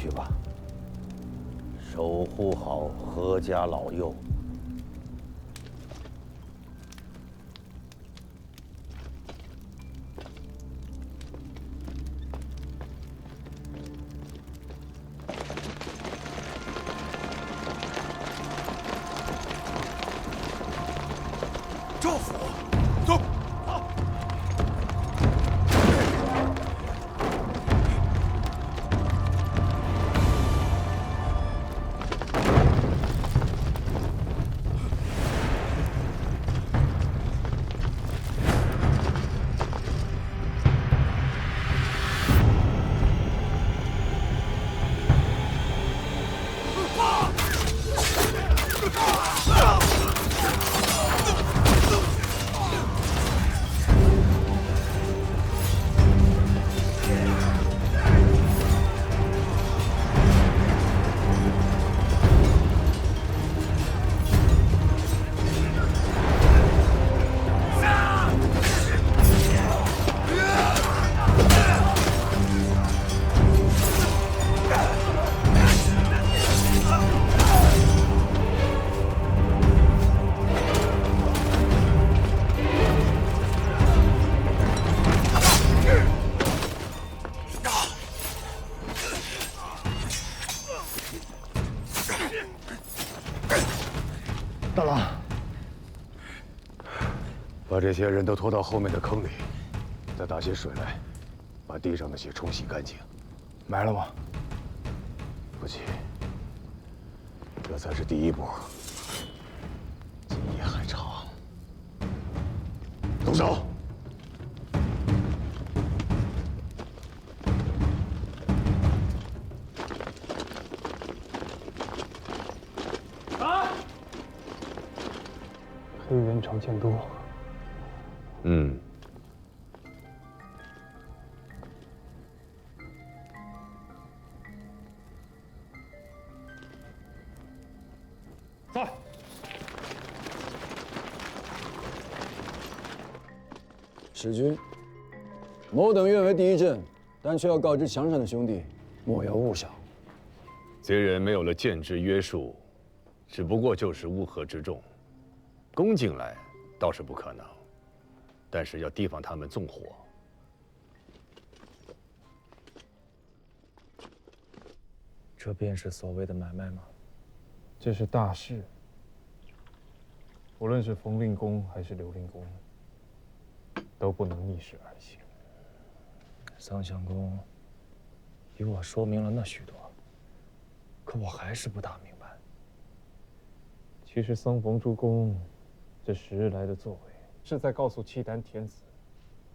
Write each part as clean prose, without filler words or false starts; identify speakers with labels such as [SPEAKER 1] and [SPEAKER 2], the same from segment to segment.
[SPEAKER 1] 去吧，守護好何家老幼。
[SPEAKER 2] 赵府，走。
[SPEAKER 3] 大郎，把这些人都拖到后面的坑里，再打些水来，把地上的血冲洗干净。埋了吗？不急，这才是第一步，今夜还长。动手！
[SPEAKER 4] 黑猿常见多。
[SPEAKER 5] 在。
[SPEAKER 6] 使君，某等愿为第一阵，但却要告知墙上的兄弟，莫要误想。
[SPEAKER 3] 贼人没有了剑制约束，只不过就是乌合之众。 攻进来倒是不可能，但是要提防他们纵火。
[SPEAKER 4] 这便是所谓的买卖吗？
[SPEAKER 7] 这是大事，无论是冯令公还是刘令公，都不能逆势而行。
[SPEAKER 4] 桑相公与我说明了那许多，可我還是不大明白。
[SPEAKER 7] 其實桑馮諸公這10日來的作為，是在告訴契丹天子，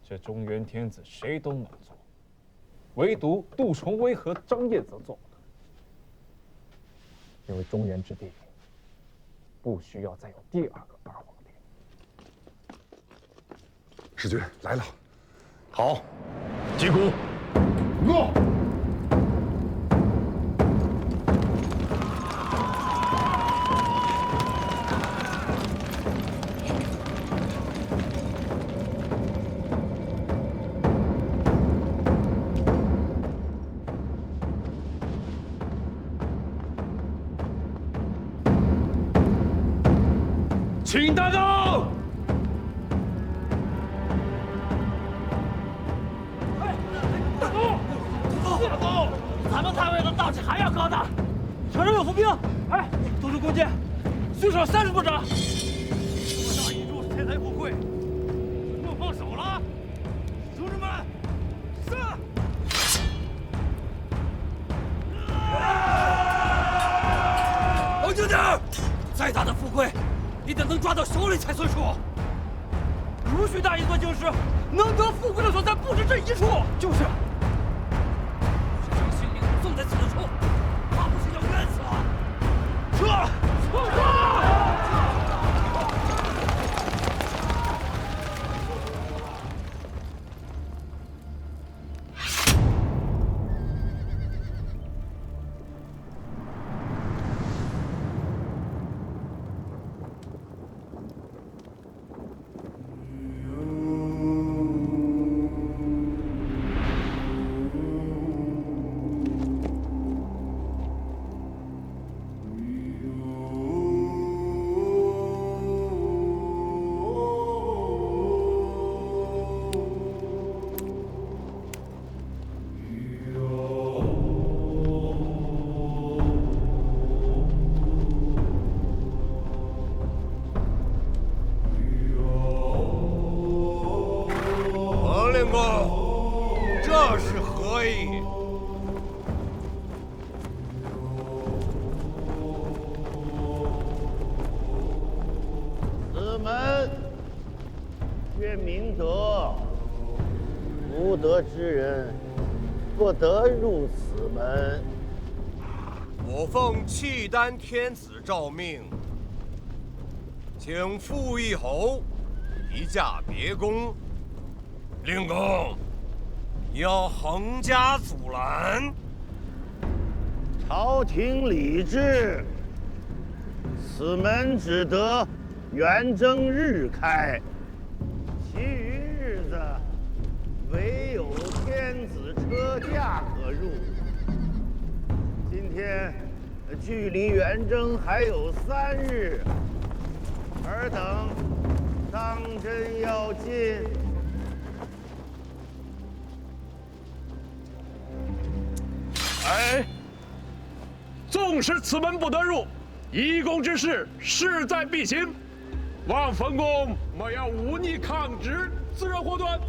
[SPEAKER 7] 這中原天子誰都能做，唯獨杜重威和張彥則做不得。因為中原之地不需要再有第2個大皇帝。
[SPEAKER 3] 使君來了，好，擊鼓，落。
[SPEAKER 5] 请大刀！大刀！咱们太尉的道气还要高呢。城上有伏兵，哎，都是弓箭，最少30多张。多大一柱是天才富贵，莫放手了，兄弟们，上！冷静点儿，再大的富贵。 你得能抓到手里才算数。如许大一座京师，能得富贵的所在不止这一处。就是。要是将性命送在此处，怕不是要冤死了。撤！撤！
[SPEAKER 3] 大
[SPEAKER 2] 令公，這是何意？
[SPEAKER 1] 此门曰明德，无德之人不得入此门。
[SPEAKER 2] 我奉契丹天子诏命，请傅义侯移驾别宫。令公，你要横加阻拦？
[SPEAKER 1] 朝廷礼制，此门只得元正日開，其余日子唯有天子車驾可入。今天距離元正還有3日，爾等當真要進？
[SPEAKER 8] 哎，纵使此门不得入，移宫之事势在必行，望冯公莫要忤逆抗旨，自认祸端。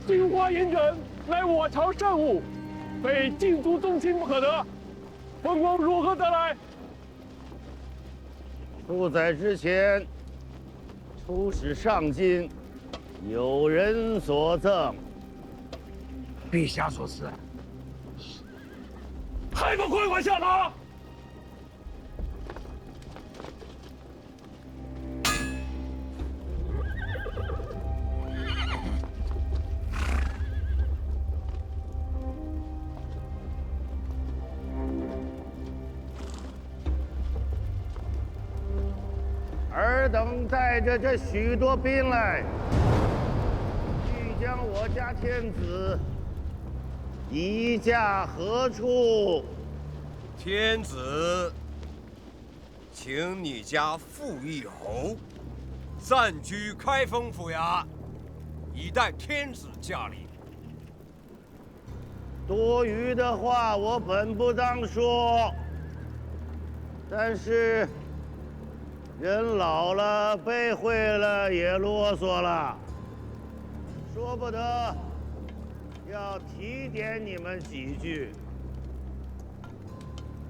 [SPEAKER 8] 金花银枕乃我朝圣物，非禁足宗亲不可得。冯公如何得来？
[SPEAKER 1] 数载之前，出使上京，有人所赠。
[SPEAKER 8] 陛下所赐，还不快快下马！
[SPEAKER 1] 尔等带着这许多兵来，欲将我家天子移驾何处？
[SPEAKER 2] 天子，请你家傅义侯暂居開封府衙，以待天子驾臨。
[SPEAKER 1] 多餘的話我本不當說，但是人老了，背會了，也囉嗦了，說不得要提點你們幾句。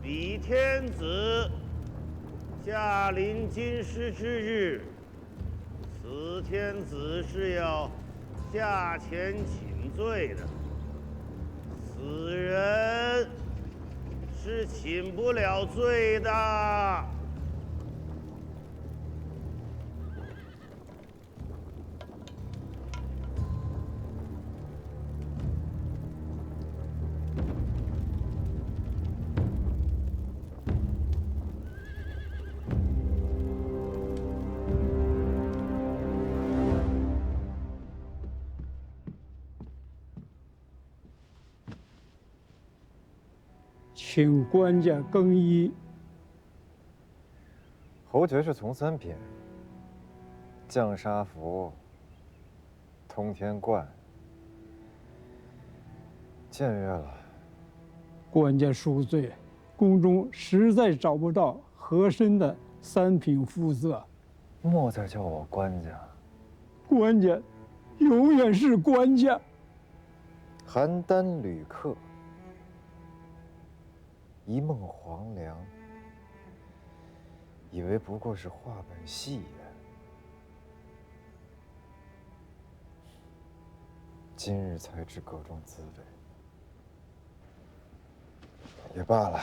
[SPEAKER 1] 李天子駕臨京師之日，此天子是要駕前請罪的，此人是請不了罪的。
[SPEAKER 9] 请官家更衣。
[SPEAKER 7] 侯爵是从三品，降沙符，通天冠，僭越了。
[SPEAKER 9] 官家恕罪，宫中實在找不到合身的三品膚色。
[SPEAKER 7] 莫再叫我官家。
[SPEAKER 9] 官家，永遠是官家。
[SPEAKER 7] 邯鄲旅客。一夢黃粱，以為不過是話本戲言。今日才知個中滋味。也罷了，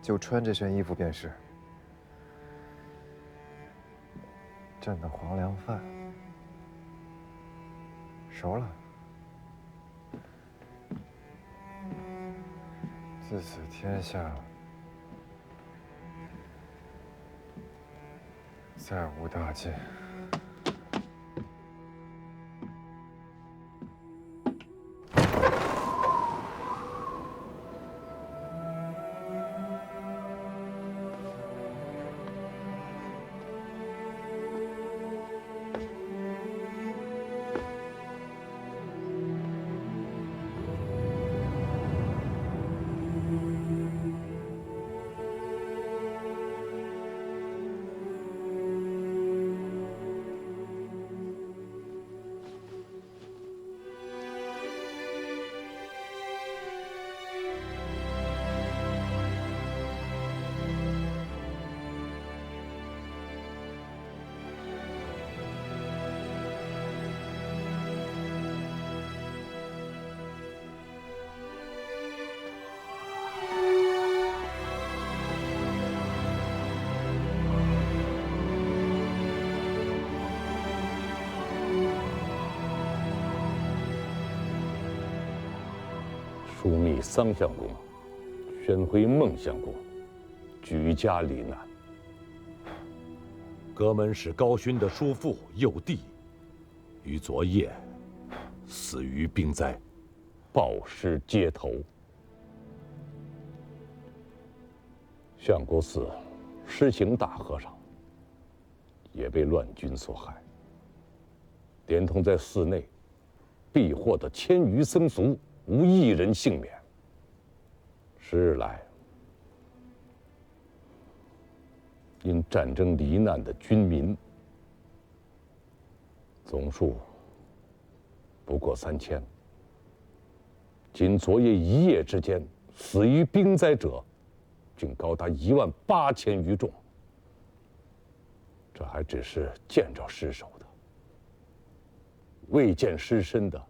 [SPEAKER 7] 就穿這身衣服便是。朕的黃粱飯熟了。自此天下再無大劍。
[SPEAKER 10] 疏密桑相公，宣徽孟相公，舉家罹難。
[SPEAKER 8] 阁门使高勋的叔父幼弟，于昨夜死于兵灾，
[SPEAKER 10] 暴尸街头。相国寺施行大和尚也被乱军所害，连同在寺内避祸的1000余僧俗，无一人幸免。10日来，因战争罹难的军民总数不过3000，仅昨夜一夜之间，死于兵灾者竟高達18000餘众。这還只是見着屍首的，未見屍身的，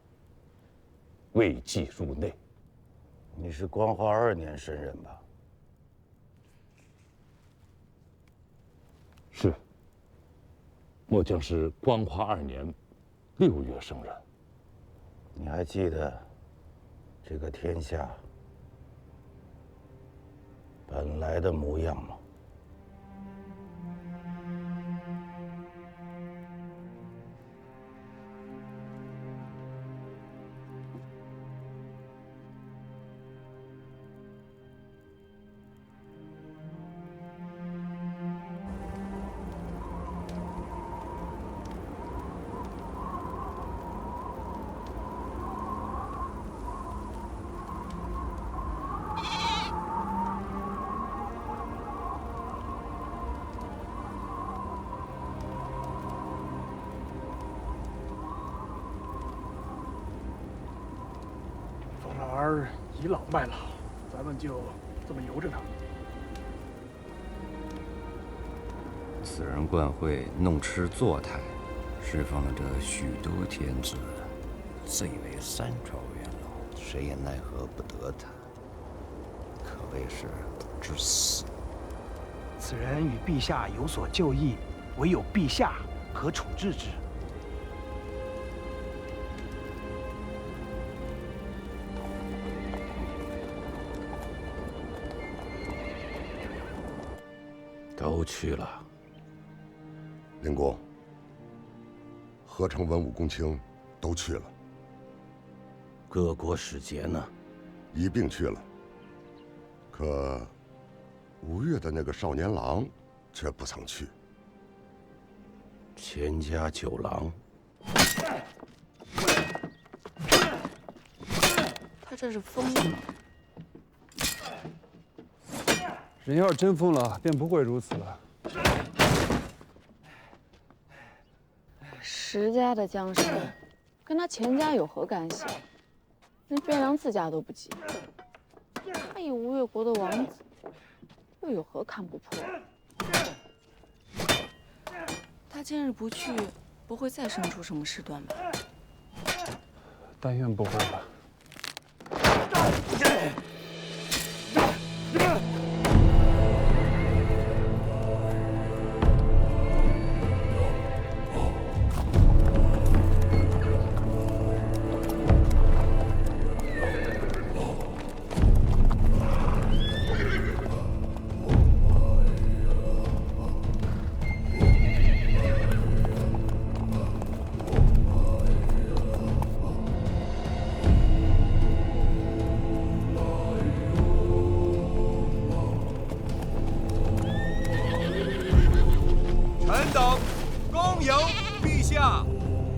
[SPEAKER 10] 未計入內。
[SPEAKER 1] 你是光化2年生人吧？
[SPEAKER 10] 是。末将是光化2年6月生人。
[SPEAKER 1] 你還記得這個天下本來的模樣嗎？
[SPEAKER 9] 老儿倚老賣老，咱們就這麼由着他。
[SPEAKER 11] 此人慣會弄吃坐台，釋放了這許多天子，罪為3朝元老，誰也奈何不得他，可謂是不知死。
[SPEAKER 12] 此人與陛下有所舊議，唯有陛下可處置之。
[SPEAKER 3] 都去了。
[SPEAKER 13] 灵公，何成文武公卿都去了。
[SPEAKER 3] 各国使节呢？
[SPEAKER 13] 一并去了。可吴越的那个少年郎却不曾去。
[SPEAKER 3] 钱家9郎，
[SPEAKER 14] 他这是瘋了吗？
[SPEAKER 6] 人要是真瘋了，便不會如此了。
[SPEAKER 14] 石家的江山，跟他錢家有何干係？連汴梁自家都不及，他以吳越國的王子，又有何看不破？他今日不去，不會再生出什麼事端吧？
[SPEAKER 6] 但願不會吧。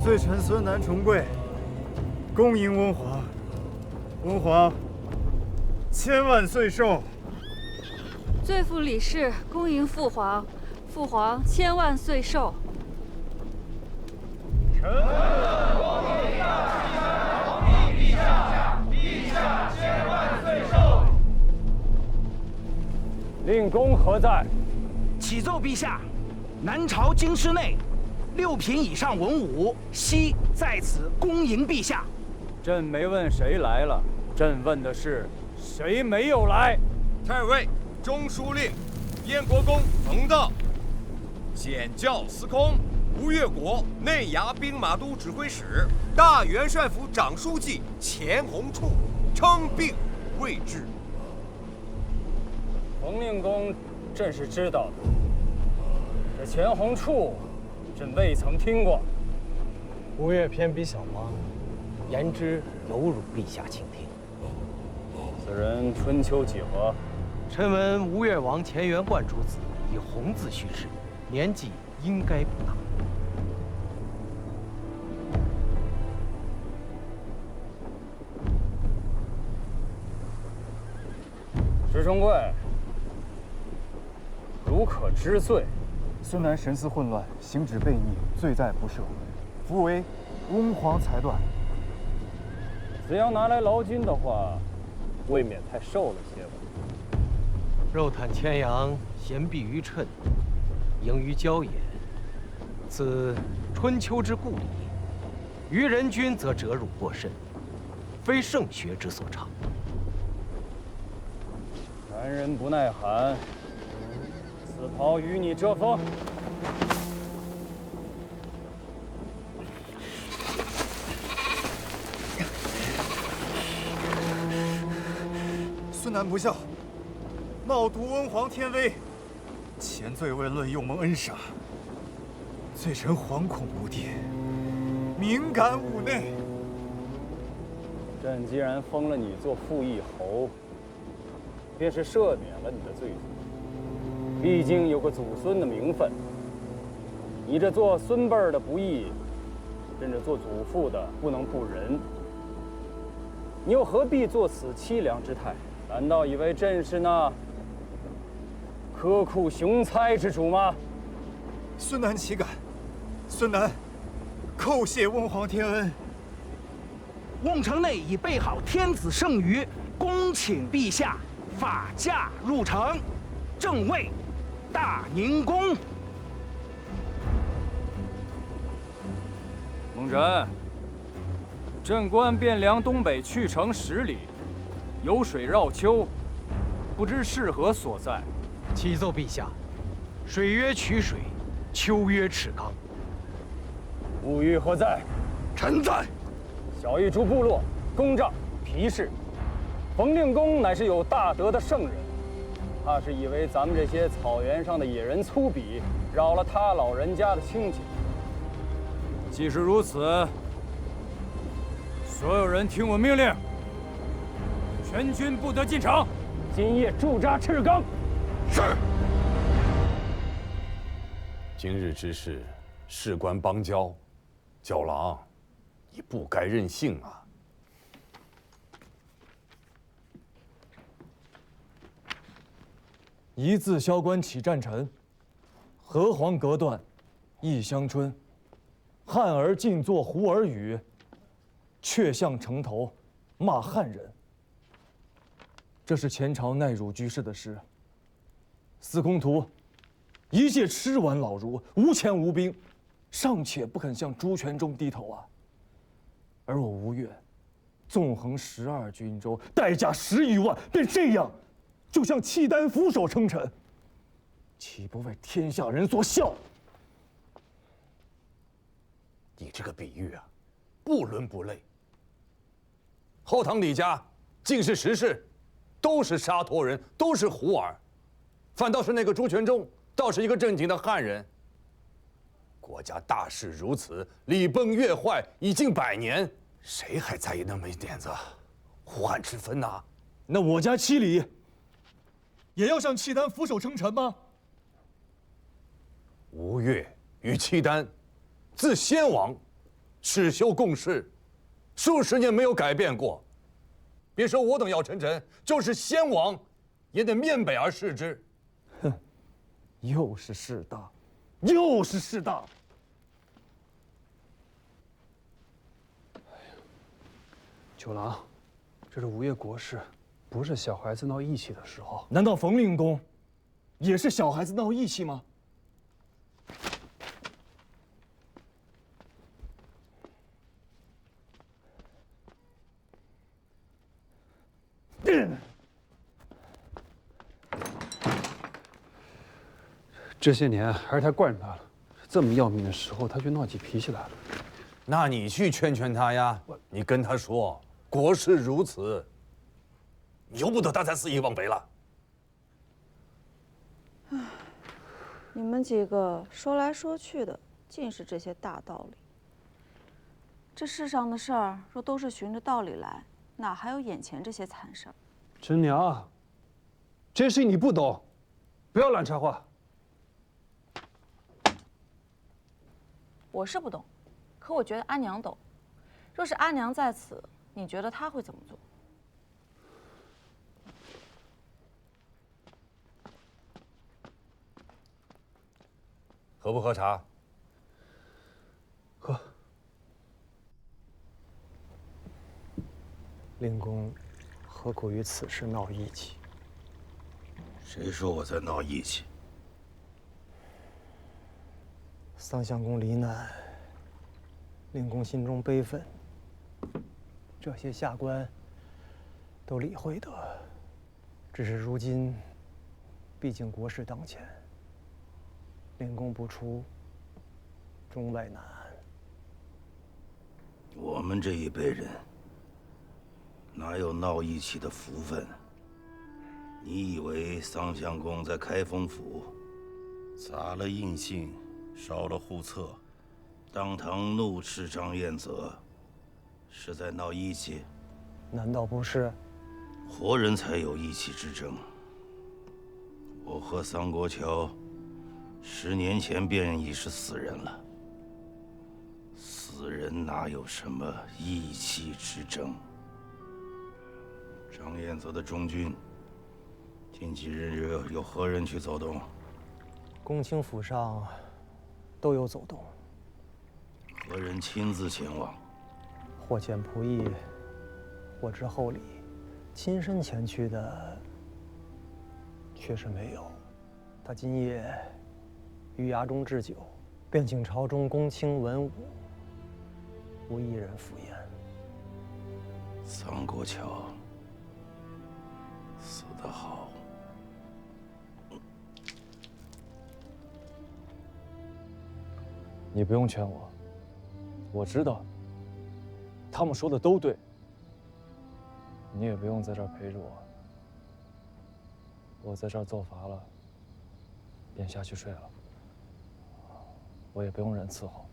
[SPEAKER 15] 罪臣孫南重貴，恭迎溫皇。溫皇千萬歲壽。
[SPEAKER 16] 罪婦李氏恭迎父皇，父皇千萬歲壽。
[SPEAKER 17] 臣皇陛下，陛下千萬歲壽。
[SPEAKER 4] 令公何在？
[SPEAKER 12] 啟奏陛下，南朝京師內6品以上文武悉在此恭迎陛下。
[SPEAKER 4] 朕沒問誰來了，朕問的是誰沒有來。
[SPEAKER 2] 太尉中書令燕國公馮道，顯教司空吳越國內衙兵馬都指揮使大元帥府長書記錢弘處稱病。位置。
[SPEAKER 4] 冯令公朕是知道的，这钱弘处，朕未曾听过。
[SPEAKER 18] 吴越偏比小王，言之有辱陛下倾听。
[SPEAKER 4] 此人春秋几何？
[SPEAKER 18] 臣闻吴越王钱元贯主子，以弘字叙之，年纪应该不大。
[SPEAKER 4] 石重贵，如可知罪。
[SPEAKER 15] 孙楠神思混乱，行止悖逆，罪在不赦，夫为翁皇裁断。
[SPEAKER 4] 只要拿来劳金的话，未免太瘦了些吧。
[SPEAKER 18] 肉袒牵羊，衔璧于谶，盈于郊野，此春秋之故矣。于人君则折辱过甚，非圣学之所长。
[SPEAKER 4] 男人不耐寒，此袍与你遮风。
[SPEAKER 15] 孙楠不孝，冒渎温皇天威，前罪未论，又蒙恩赏，罪臣惶恐无定，敏感五内。
[SPEAKER 4] 朕既然封了你做傅义侯，便是赦免了你的罪责。毕竟有个祖孙的名分，你这做孙辈的不义，朕这做祖父的不能不仁。你又何必做此凄凉之态？难道以为朕是那苛酷雄猜之主吗？
[SPEAKER 15] 孙楠岂敢？孙楠叩谢温皇天恩。
[SPEAKER 12] 瓮城内已备好天子圣谕，恭请陛下法驾入城，正位大宁宫。
[SPEAKER 4] 蒙尘，朕观汴梁东北去城10里，有水繞丘，不知是何所在。
[SPEAKER 18] 启奏陛下，水曰曲水，丘曰赤冈。
[SPEAKER 4] 物欲何在？
[SPEAKER 18] 臣在。
[SPEAKER 4] 小玉诸部落公帐皮氏，冯令公乃是有大德的圣人，怕是以为咱们这些草原上的野人粗鄙，扰了他老人家的清静。既是如此，所有人听我命令，全军不得进城，今夜驻扎赤冈。
[SPEAKER 3] 是。今日之事，事关邦交，九郎，你不该任性啊！
[SPEAKER 4] 一字萧关起战臣，河黄隔断忆乡春。汉儿尽作胡儿语，却向城头骂汉人。这是前朝奈汝居士的诗。司空图一介吃完老儒，无钱无兵，尚且不肯向朱全忠低头啊。而我吴越，纵横12郡州，带甲10余万，便这样，就像契丹俯首称臣，岂不为天下人所笑？
[SPEAKER 3] 你这个比喻啊，不伦不类。后唐李家尽是实事，都是沙陀人，都是胡儿，反倒是那个朱全忠，倒是一个正经的汉人。国家大势如此，礼崩樂壞已近100年，誰還在意那麼一點子胡漢之分吶？
[SPEAKER 4] 那我家七里也要向契丹俯首稱臣嗎？
[SPEAKER 3] 吳越與契丹自先王始修共事，數十年沒有改變過。別說我等要稱臣，就是先王也得面北而視之。
[SPEAKER 4] 哼，又是勢大，又是勢大。
[SPEAKER 19] 九郎，這是吳越國事，不是小孩子鬧義氣的時候。
[SPEAKER 4] 難道馮令公也是小孩子鬧義氣嗎？
[SPEAKER 19] 這些年還是他慣着他了，這麼要命的時候，他卻鬧起脾氣來了。
[SPEAKER 3] 那你去勸勸他呀，你跟他說國事如此，
[SPEAKER 20] 由不得他再肆意妄为了。
[SPEAKER 14] 唉，你们几个说来说去的，尽是这些大道理。这世上的事儿，若都是循着道理来，哪还有眼前这些惨事儿？
[SPEAKER 19] 陈娘，这事你不懂，不要乱插话。
[SPEAKER 14] 我是不懂，可我觉得阿娘懂。若是阿娘在此，你觉得她会怎么做？
[SPEAKER 20] 喝不喝茶？
[SPEAKER 19] 喝。令公何苦于此事闹义气？
[SPEAKER 1] 谁说我在闹义气？
[SPEAKER 19] 桑相公罹难，令公心中悲愤。这些下官都理会得，只是如今，毕竟国事当前，令公不出，中外难安。
[SPEAKER 1] 我们这一辈人哪有闹义气的福分？你以为桑相公在开封府砸了印信，烧了户册，当堂怒斥张彦泽，是在闹义气？
[SPEAKER 19] 难道不是？
[SPEAKER 1] 活人才有义气之争。我和桑国乔10年前便已是死人了，死人哪有什麼義氣之爭？張彦澤的中軍，近幾日有何人去走動？
[SPEAKER 19] 公卿府上都有走動。
[SPEAKER 1] 何人親自前往？
[SPEAKER 19] 或見僕役，或知厚禮，親身前去的確實沒有。他今夜於衙中置酒，便請朝中公卿文武，無一人赴宴。
[SPEAKER 1] 桑國喬死得好。
[SPEAKER 4] 你不用勸我，我知道，他們說的都對。你也不用在這兒陪着我，我在這兒做乏了，便下去睡了。我也不用人伺候。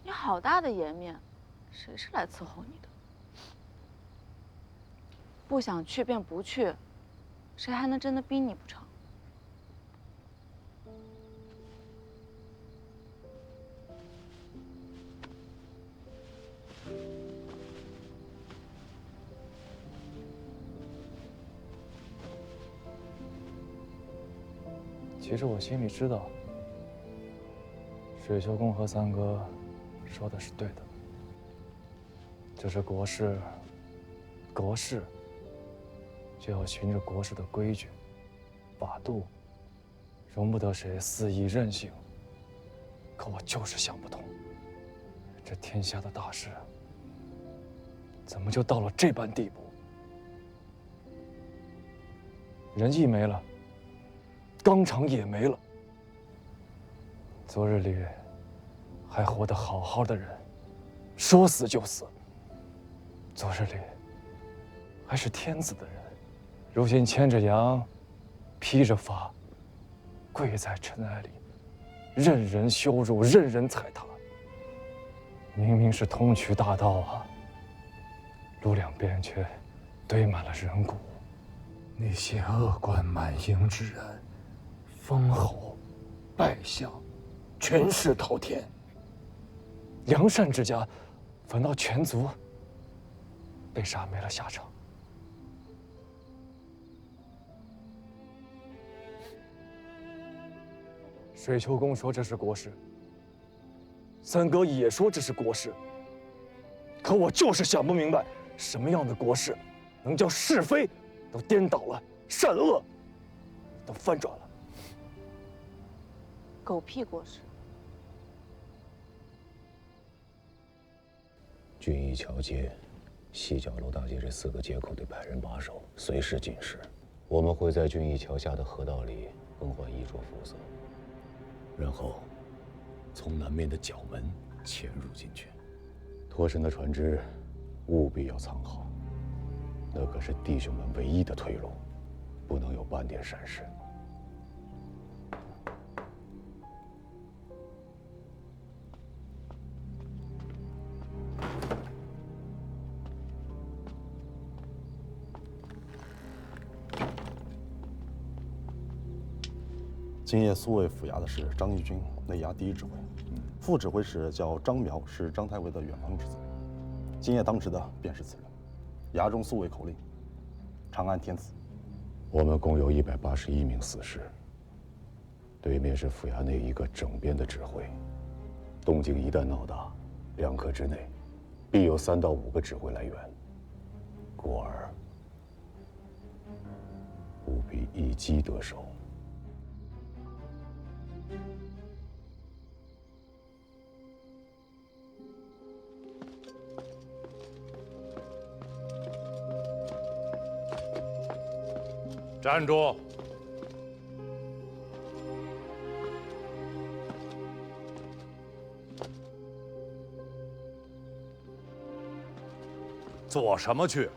[SPEAKER 14] 你好大的顏面，誰是來伺候你的？不想去便不去，誰還能真的逼你不成？
[SPEAKER 4] 其實我心裡知道，水秋公和三哥說的是對的。這是國事，國事就要循着國事的規矩、法度，容不得誰肆意任性。可我就是想不通，這天下的大事，怎麼就到了這般地步？仁義沒了，綱常也沒了。昨日裡還活得好好的人，說死就死。昨日裡還是天子的人，如今牽着羊，披着髮，跪在塵埃裡，任人羞辱，任人踩踏。明明是通衢大道啊，路兩邊卻堆滿了人骨。
[SPEAKER 3] 那些惡貫滿盈之人，封侯、拜相，權勢滔天。
[SPEAKER 4] 良善之家，反倒全族被殺沒了下場。水秋公說這是國事，三哥也說這是國事，可我就是想不明白，什麼樣的國事能叫是非都顛倒了，善惡都翻轉了？
[SPEAKER 14] 狗屁國事！
[SPEAKER 10] 俊義橋街、西角樓大街這4個街口得派人把守，隨時警示。我們會在俊義橋下的河道裡更換衣着膚色，然後從南面的角門潛入進去。脫身的船隻務必要藏好，
[SPEAKER 3] 那可是弟兄们唯一的退路，不能有半点闪失。
[SPEAKER 21] 今夜苏卫府衙的是张义军，内衙第一指挥，副指挥使叫张苗，是张太尉的远房之子。今夜当值的便是此人。衙中苏卫口令：长安天子。
[SPEAKER 3] 我们共有181名死士，对面是府衙内一个整编的指挥。动静一旦闹大，2刻之内，必有3到5个指挥来援。故而务必一击得手。
[SPEAKER 10] 站住！做什麼去？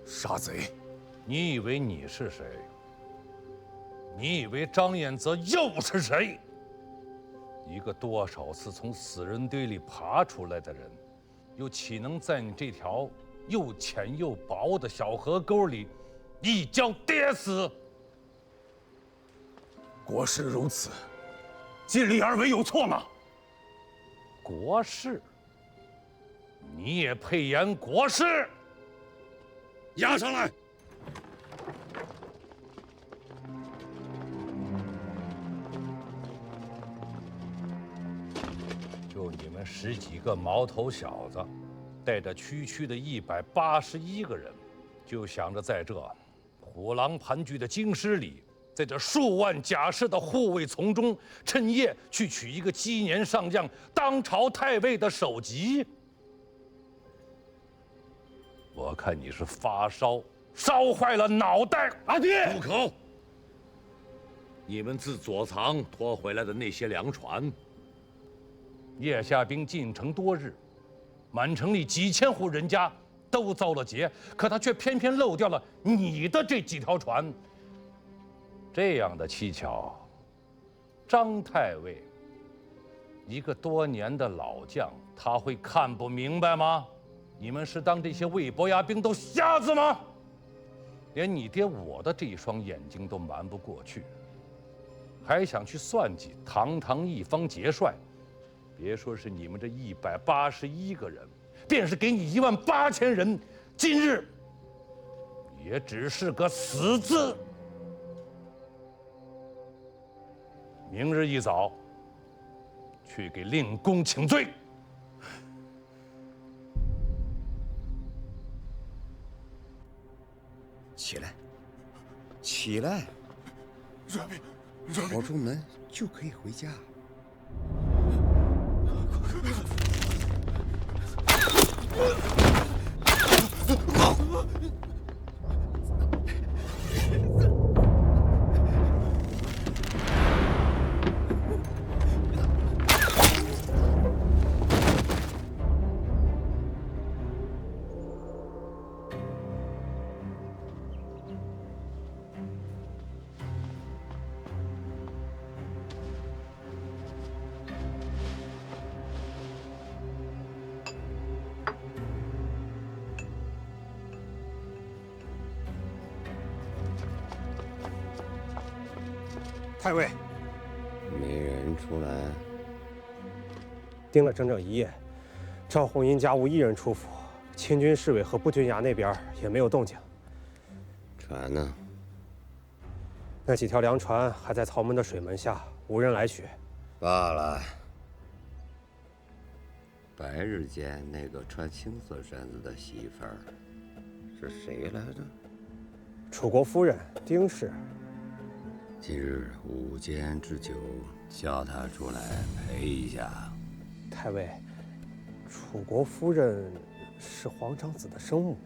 [SPEAKER 20] 殺賊！
[SPEAKER 10] 你以為你是誰？你以為張彥澤又是誰？一個多少次從死人堆裡爬出來的人，又豈能在你這條又淺又薄的小河溝裡一腳跌死？
[SPEAKER 20] 國事如此，盡力而為有錯嗎？
[SPEAKER 10] 國事，你也配言國事？
[SPEAKER 20] 押上來！
[SPEAKER 10] 就你們10幾個毛頭小子，帶着區區的181個人，就想着在這虎狼盤踞的京師裡，在這數萬甲士的護衛從中，趁夜去取一個雞年上將當朝太尉的首級。我看你是發燒，燒壞了腦袋。
[SPEAKER 20] 阿爹，
[SPEAKER 10] 住口！你們自左藏拖回來的那些糧船，葉夏兵進城多日，滿城裡幾千戶人家都遭了劫，可他卻偏偏漏掉了你的這幾條船。這樣的蹊蹺，張太尉，一個多年的老將，他會看不明白嗎？你們是當這些魏博牙兵都瞎子嗎？連你爹我的這一雙眼睛都瞞不過去，還想去算計堂堂一方節帥？別說是你們這181個人，便是給你18000人，今日也只是個死字。明日一早，去給令公請罪。
[SPEAKER 11] 起來，起來！跑出門就可以回家。
[SPEAKER 22] 太尉，
[SPEAKER 11] 没人出来。
[SPEAKER 22] 盯了整整一夜，赵红英家无一人出府，清军侍卫和步军衙那邊也沒有動靜。
[SPEAKER 11] 船呢？
[SPEAKER 22] 那幾條糧船還在曹門的水門下，無人來取。
[SPEAKER 11] 罷了。白日間那個穿青色衫子的媳婦兒是誰來着？
[SPEAKER 22] 楚國夫人丁氏。
[SPEAKER 11] 今日午間之久，叫她出來陪一下。
[SPEAKER 22] 太尉，楚國夫人是皇長子的生母。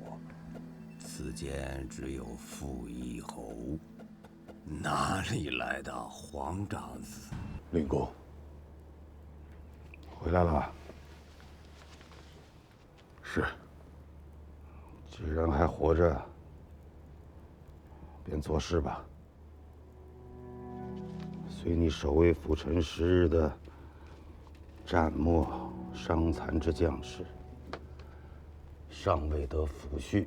[SPEAKER 11] 此間只有傅一侯，哪裡來的皇長子？
[SPEAKER 3] 令公，回來了。是。
[SPEAKER 5] 既然还活着，便做事吧。随你守卫府城10日的战没伤残之将士，尚未得抚恤；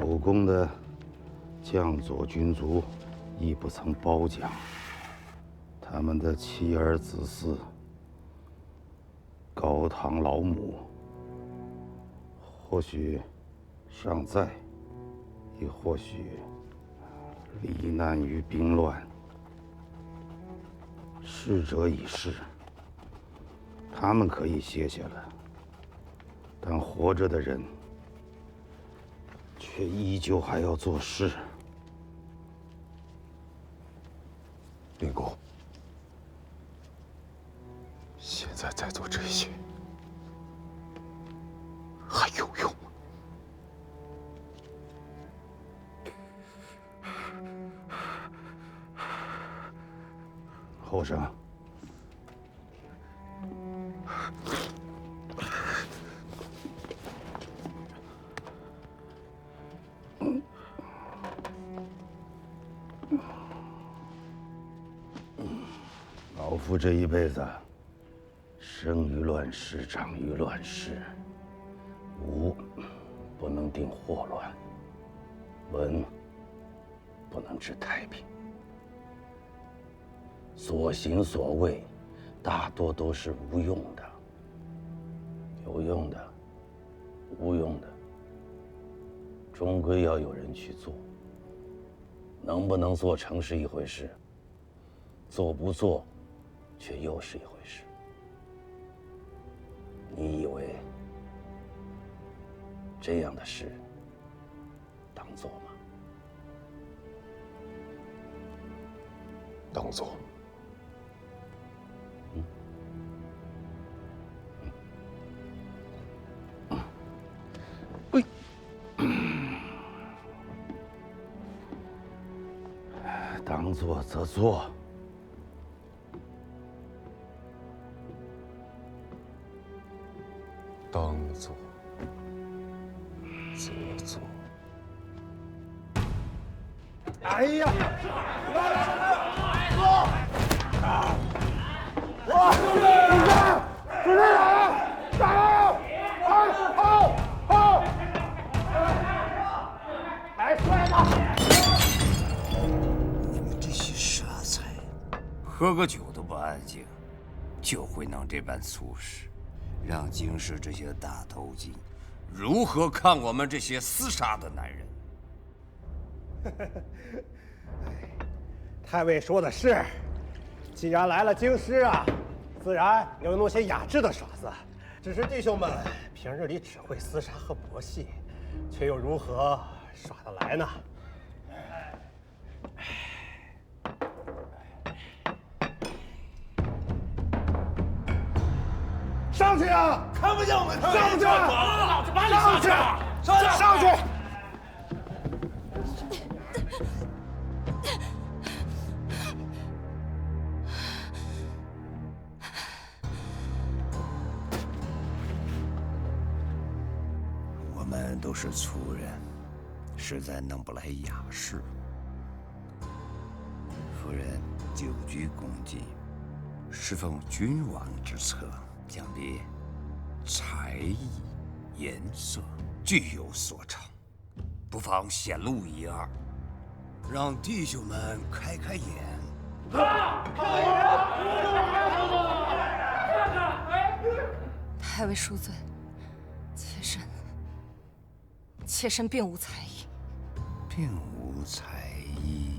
[SPEAKER 5] 有功的将佐军卒，亦不曾褒奖。他们的妻儿子嗣、高堂老母，或許尚在，亦或許罹難於兵亂。逝者已逝，他們可以歇歇了，但活着的人卻依舊還要做事。
[SPEAKER 3] 令公，現在在做這些還有用嗎？
[SPEAKER 5] 後生，老夫這一輩子，生於亂世，長於亂世，武不能定禍亂，文不能治太平。所行所為，大多都是無用的。有用的，無用的，終歸要有人去做。能不能做成是一回事，做不做，卻又是一回事。你以為這樣的事當做嗎？
[SPEAKER 3] 當做。当做则做。当做则做。
[SPEAKER 1] 哎呀！主任来了！加油！好！来，出来吧！
[SPEAKER 11] 你们这些傻才，喝个酒都不安静，就会弄这般粗事，让京师这些大头巾如何看我们这些厮杀的男人？
[SPEAKER 22] 太尉說的是，既然來了京師啊，自然要弄些雅致的耍子。只是弟兄們平日裡只會厮殺和搏戲，卻又如何耍得來呢？
[SPEAKER 1] 上去啊！看不見我們上去！
[SPEAKER 8] 老子把你上去！
[SPEAKER 1] 上去！
[SPEAKER 11] 我們都是粗人，實在弄不來雅事。夫人久居宮禁，侍奉君王之策，想必才藝顏色俱有所長，不妨顯露一二，讓弟兄們開開眼。
[SPEAKER 7] 太尉恕罪，妾身並無才藝，
[SPEAKER 11] 並無才藝。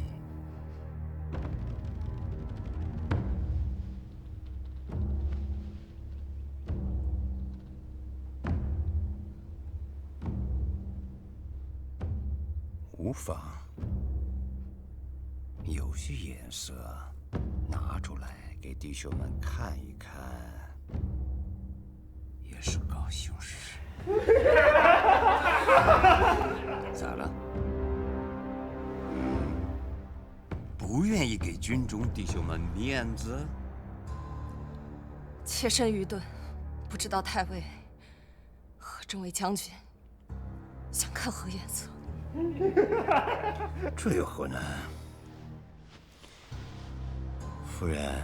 [SPEAKER 11] 無妨，有些顏色拿出來給弟兄們看一看，也是高興事。咋了？不願意給軍中弟兄們面子？
[SPEAKER 7] 妾身愚鈍，不知道太尉和眾位將軍看何颜色？
[SPEAKER 11] 这有何难？夫人，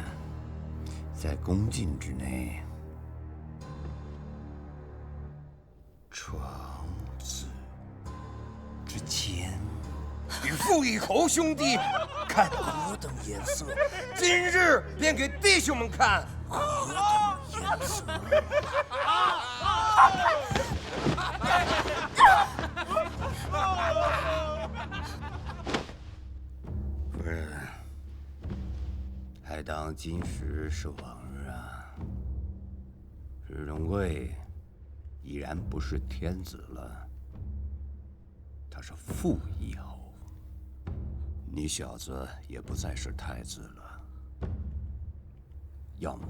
[SPEAKER 11] 在宫禁之内，床子之间，与傅义侯兄弟看何等颜色？今日便给弟兄们看何等颜色。夫人，还当今时是往日啊。日荣贵已然不是天子了，他是傅义侯。你小子也不再是太子了。要么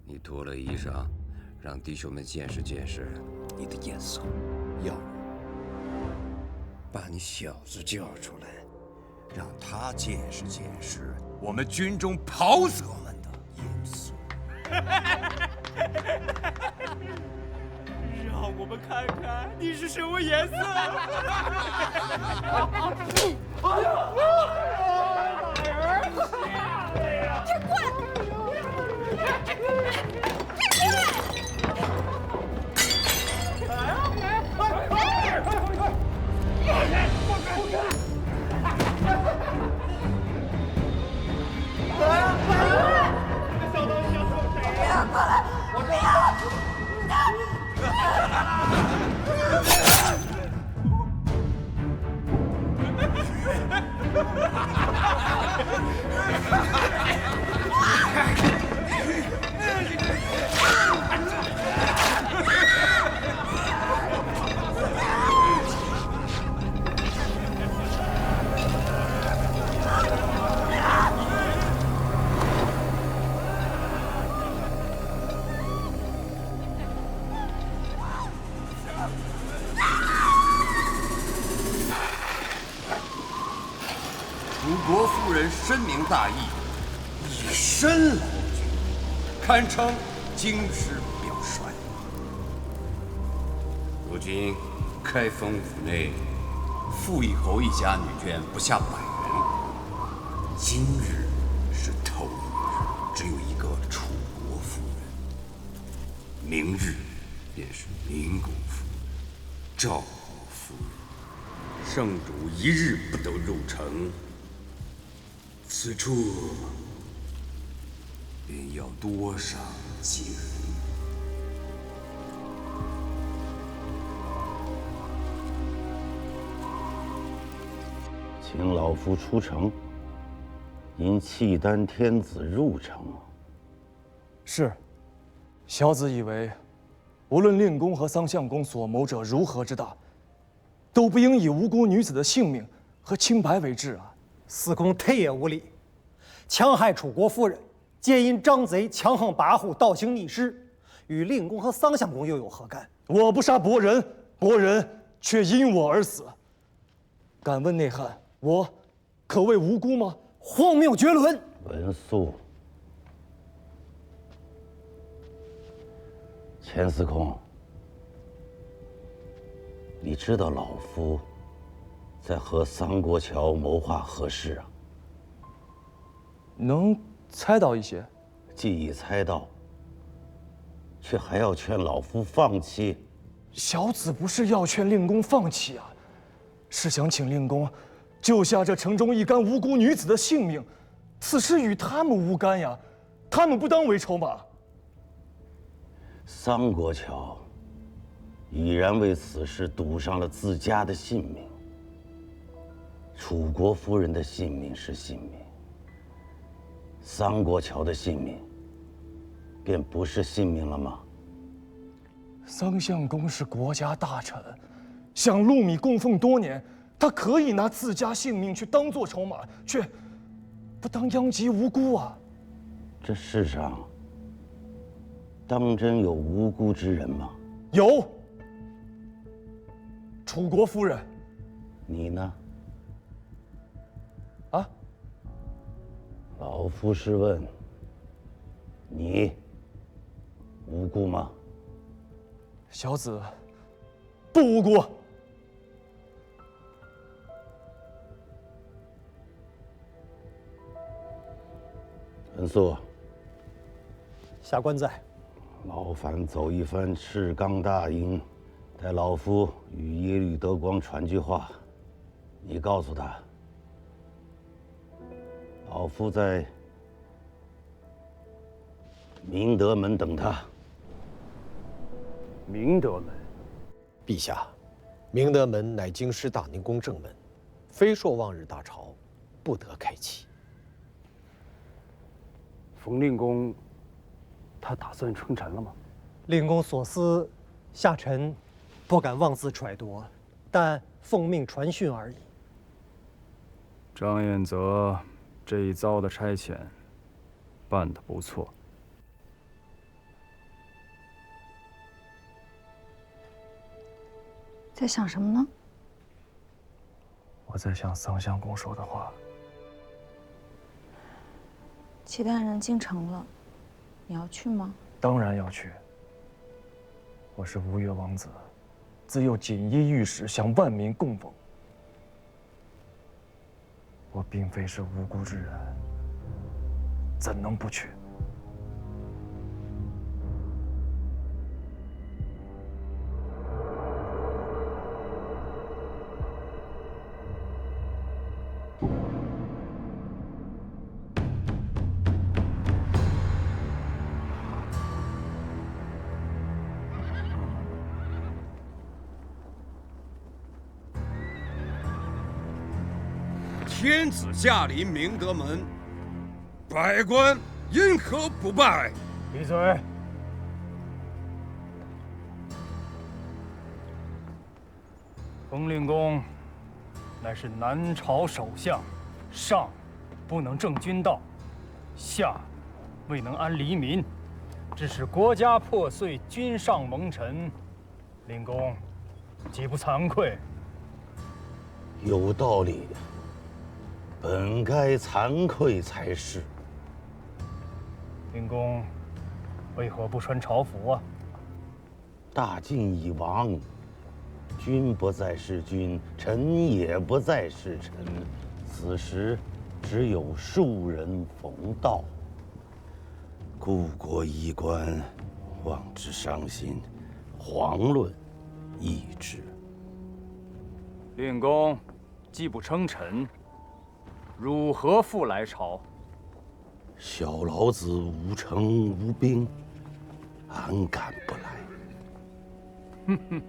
[SPEAKER 11] 你脱了衣裳，让弟兄们见识见识你的颜色；要么把你小子叫出来，让他见识见识我们军中袍泽们的颜色。
[SPEAKER 17] 让我们看看你是什么颜色。别管！
[SPEAKER 11] 楚国夫人深明大义，以身劳军，堪称京师表率。如今开封府内，傅义侯一家女眷不下100人。今日是头一日，只有一个楚国夫人。明日便是明公夫人、赵国夫人。圣主一日不得入城，此处便要多少几人？
[SPEAKER 5] 请老夫出城，因契丹天子入城。
[SPEAKER 4] 是，小子以为，无论令公和桑相公所谋者如何之大，都不应以无辜女子的性命和清白为治啊！
[SPEAKER 19] 司空忒也无礼，戕害楚国夫人，皆因张贼强横跋扈，倒行逆施，与令公和桑相公又有何干？
[SPEAKER 4] 我不杀伯仁，伯仁却因我而死。敢問內漢，我可謂無辜嗎？
[SPEAKER 19] 荒謬絕倫！
[SPEAKER 5] 文肅，钱司空，你知道老夫在和桑国橋謀劃何事啊？
[SPEAKER 4] 能猜到一些。
[SPEAKER 5] 既已猜到，却還要勸老夫放棄。
[SPEAKER 4] 小子不是要勸令公放棄啊，是想請令公救下這城中一干無辜女子的性命。此事與他們無干呀，他們不當為籌碼。
[SPEAKER 5] 桑國橋已然為此事賭上了自家的性命。楚國夫人的性命是性命，桑國橋的性命便不是性命了嗎？
[SPEAKER 4] 桑相公是國家大臣，享祿米供奉多年，他可以拿自家性命去當作籌碼，卻不當殃及無辜啊！
[SPEAKER 5] 這世上當真有無辜之人嗎？
[SPEAKER 4] 有，楚國夫人。
[SPEAKER 5] 你呢？
[SPEAKER 4] 啊？
[SPEAKER 5] 老夫是問你無辜嗎？
[SPEAKER 4] 小子不無辜。
[SPEAKER 5] 陈素，
[SPEAKER 19] 下官在。
[SPEAKER 5] 劳烦走一番赤冈大营，带老夫与耶律德光传句话。你告诉他，老夫在明德门等他。
[SPEAKER 3] 明德门，
[SPEAKER 6] 陛下，明德门乃京师大宁宫正门，非朔望日大朝，不得开启。
[SPEAKER 3] 冯令公，他打算称臣了吗？
[SPEAKER 19] 令公所思，下臣不敢妄自揣度，但奉命传讯而已。
[SPEAKER 4] 张彦泽这一遭的差遣，办得不錯。
[SPEAKER 14] 在想什麼呢？
[SPEAKER 4] 我在想桑相公說的話。
[SPEAKER 14] 契丹人進城了，你要去嗎？
[SPEAKER 4] 當然要去。我是吳越王子，自幼錦衣玉食，享萬民供奉。我並非是無辜之人，怎能不去？
[SPEAKER 2] 天子驾臨明德門，百官因何不拜？
[SPEAKER 4] 閉嘴！馮令公乃是南朝首相，上不能正君道，下未能安黎民，致使國家破碎，君上蒙塵。令公豈不慚愧？
[SPEAKER 5] 有道理。本該慚愧才是。
[SPEAKER 4] 令公為何不穿朝服啊？
[SPEAKER 5] 大晉已亡，君不再是君，臣也不再是臣。此時只有庶人馮道。故國衣冠，望之傷心，遑論易之。
[SPEAKER 4] 令公既不稱臣，汝何復來朝？
[SPEAKER 5] 小老子無誠無兵，安敢不來？
[SPEAKER 4] 哼哼，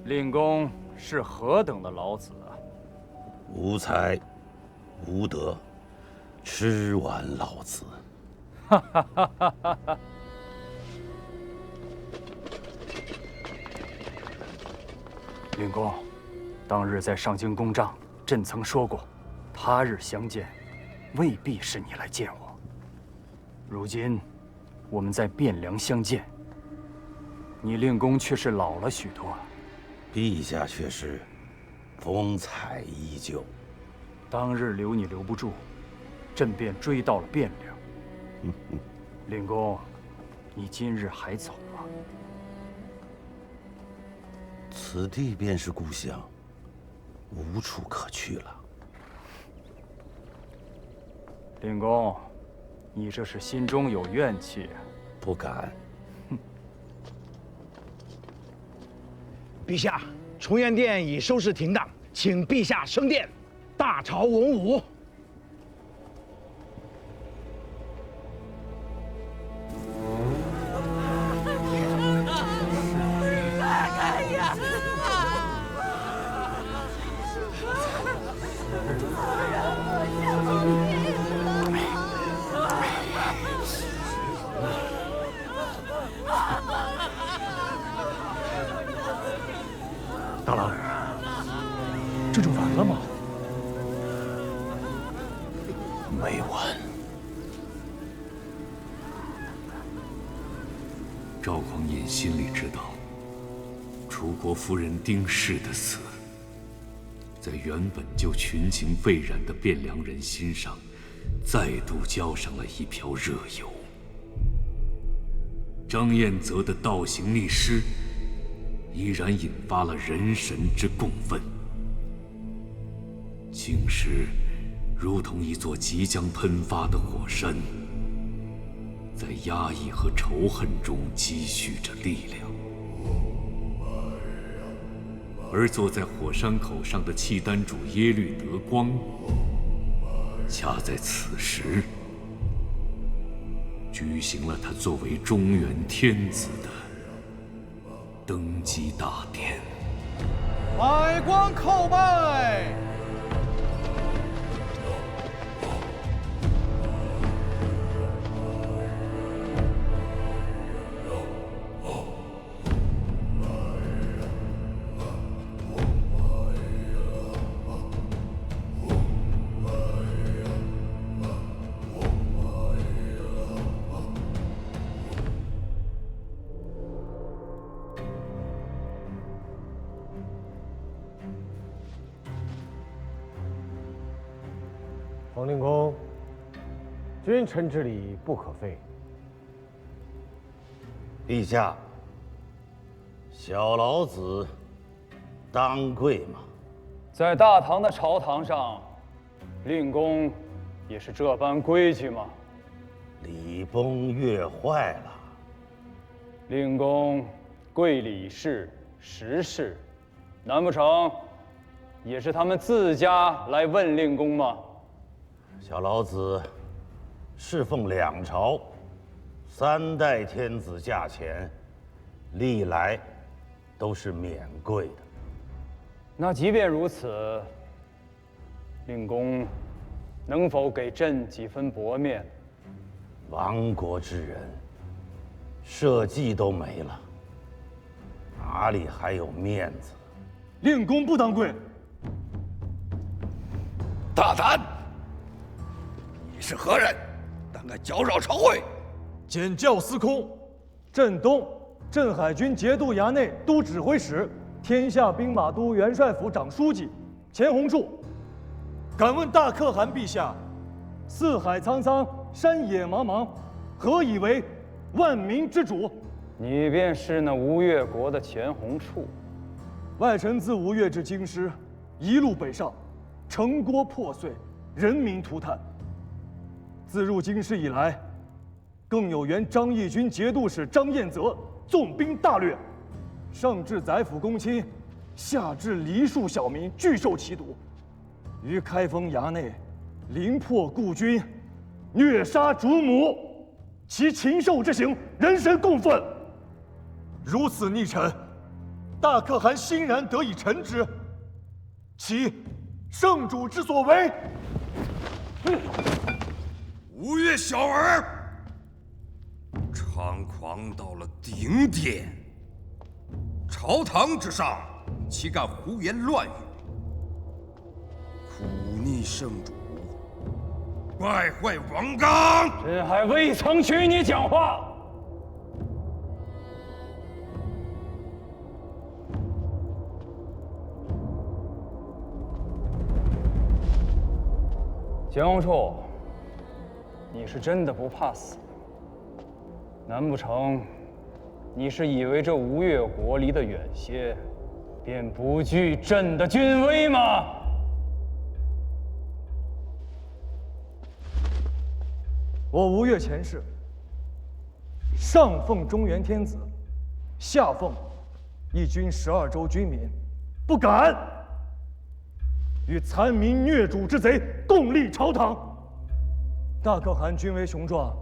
[SPEAKER 4] 令公是何等的老子啊？
[SPEAKER 5] 無才，無德，吃完老子。
[SPEAKER 4] 哈哈哈哈哈哈！令公，當日在上京公帳，朕曾說過。他日相見，未必是你來見我。如今，我們在汴梁相見，你令公卻是老了許多。
[SPEAKER 5] 陛下卻是風采依舊。
[SPEAKER 4] 當日留你留不住，朕便追到了汴梁。令公，你今日還走嗎？
[SPEAKER 5] 此地便是故鄉，無處可去了。
[SPEAKER 4] 令公，你這是心中有怨氣。
[SPEAKER 5] 不敢。
[SPEAKER 12] 陛下，崇元殿已收拾停當，請陛下升殿，大朝文武。
[SPEAKER 4] 大郎，这就完了吗？
[SPEAKER 10] 没完。赵匡胤心里知道，楚国夫人丁氏的死，在原本就群情沸然的汴梁人心上，再度浇上了一瓢熱油。张彦泽的倒行逆施，依然引发了人神之共愤。京师
[SPEAKER 9] 如同一座即将噴發的火山，在壓抑和仇恨中積蓄着力量。而坐在火山口上的契丹主耶律德光，恰在此时舉行了他作為中原天子的登基大典。
[SPEAKER 13] 百官叩拜。
[SPEAKER 19] 皇令公，君臣之礼不可废。
[SPEAKER 5] 陛下，小老子当跪吗？
[SPEAKER 6] 在大唐的朝堂上，令公也是这般规矩吗？
[SPEAKER 5] 礼崩樂壞了。
[SPEAKER 6] 令公跪李氏、石氏，難不成也是他們自家來問令公嗎？
[SPEAKER 5] 小老子侍奉兩朝，3代天子駕前，歷來都是免跪的。
[SPEAKER 6] 那即便如此，令公能否給朕幾分薄面？
[SPEAKER 5] 亡國之人，社稷都沒了，哪裡還有面子？
[SPEAKER 4] 令公不當跪。
[SPEAKER 20] 大膽！你是何人？膽敢攪擾朝會？
[SPEAKER 4] 簡教司空，鎮東鎮海軍節度衙內都指揮使，天下兵馬都元帥府長書記錢弘處，敢問大可汗陛下，四海蒼蒼，山野茫茫，何以為萬民之主？
[SPEAKER 6] 你便是那吳越國的錢弘處。
[SPEAKER 4] 外臣自吳越至京師，一路北上，城郭破碎，人民塗炭。自入京師以來，更有原張義軍節度使張彥澤縱兵大掠，上至宰府公卿，下至梨樹小民，俱受其毒。於開封衙內，凌破故軍，虐殺主母，其禽獸之行，人神共憤。如此逆臣，大可汗欣然得以臣之，其聖主之所為。
[SPEAKER 2] 吴越小兒，猖狂到了頂點。朝堂之上，豈敢胡言亂語，忤逆聖主，敗壞王綱。
[SPEAKER 6] 朕還未曾許你講話。錢弘處，你是真的不怕死？難不成你是以為這吳越國離得遠些，便不懼朕的軍威嗎？
[SPEAKER 4] 我吳越前世，上奉中原天子，下奉一軍12州軍民，不敢與殘民虐主之賊共立朝堂。大可汗軍威雄壯，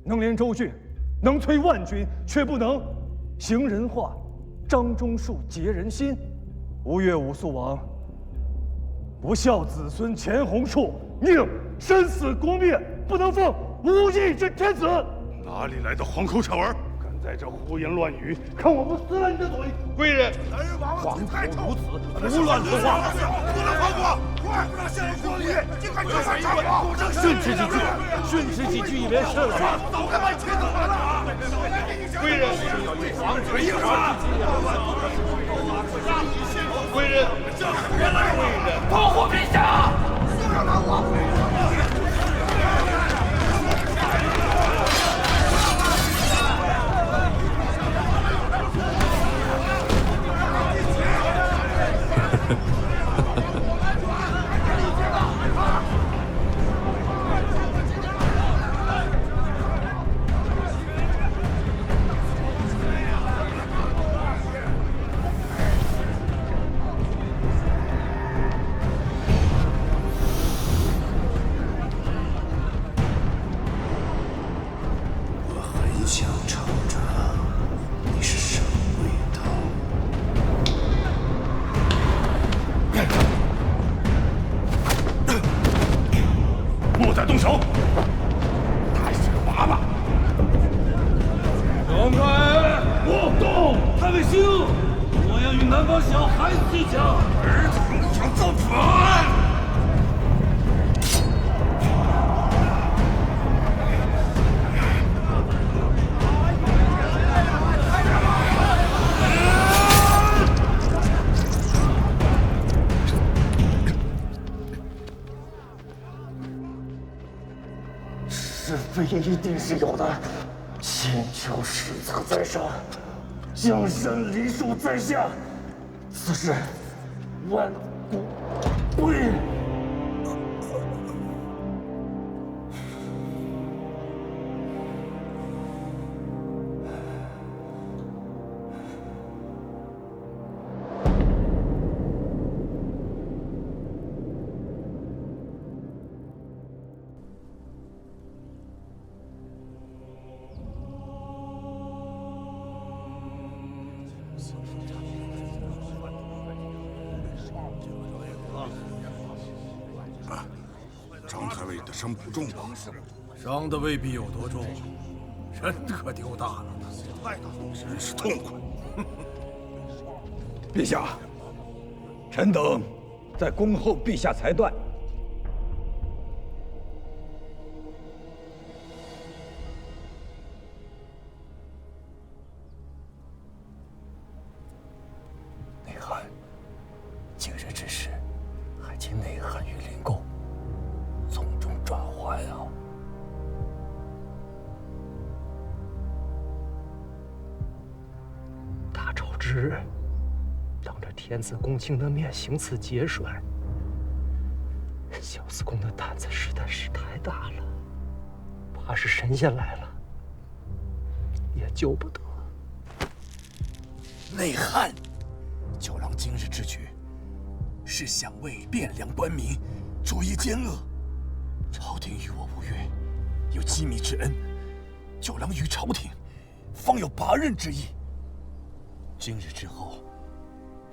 [SPEAKER 4] 能連州郡，能摧萬軍，卻不能行人話，張忠恕，結人心。吳越武肅王不孝子孫錢弘處，寧身死國滅，不能奉無義之天子。
[SPEAKER 20] 哪裡來的黃口小兒，敢在這胡言亂語？
[SPEAKER 4] 看我不撕了你的嘴！
[SPEAKER 20] 貴人，
[SPEAKER 4] 皇口如此，
[SPEAKER 20] 胡亂說話，不能放過！快讓先人說理，盡快交上朝堂！
[SPEAKER 4] 訓斥幾句，訓斥幾句也便是了吧？
[SPEAKER 20] 早該把你切走了！貴人是要與皇子一戰。貴人，
[SPEAKER 17] 保護陛下！
[SPEAKER 20] 莫再动手！太是个娃娃！
[SPEAKER 9] 让开！
[SPEAKER 20] 不动！
[SPEAKER 9] 太尉星，我要与南方小孩子计较。
[SPEAKER 20] 儿童要造反！
[SPEAKER 4] 是非一定是有的，千秋史册在上，江山梨树在下，此事万古归。
[SPEAKER 20] 张太尉的伤不重吧？
[SPEAKER 9] 伤的未必有多重，人可丢大了，
[SPEAKER 20] 真是痛快。
[SPEAKER 15] 陛下，臣等在恭候陛下裁断。
[SPEAKER 4] 内涵，今日之事，还请内涵与灵公从中转换啊！
[SPEAKER 18] 大朝之日，当着天子公卿的面行此节甩，萧司公的胆子实在是太大了，怕是神仙来了也救不得。
[SPEAKER 16] 内涵，九郎今日之举，是想为汴梁官民除一奸恶。朝廷与我无约，有机密之恩，九郎与朝廷方有拔刃之意。今日之后，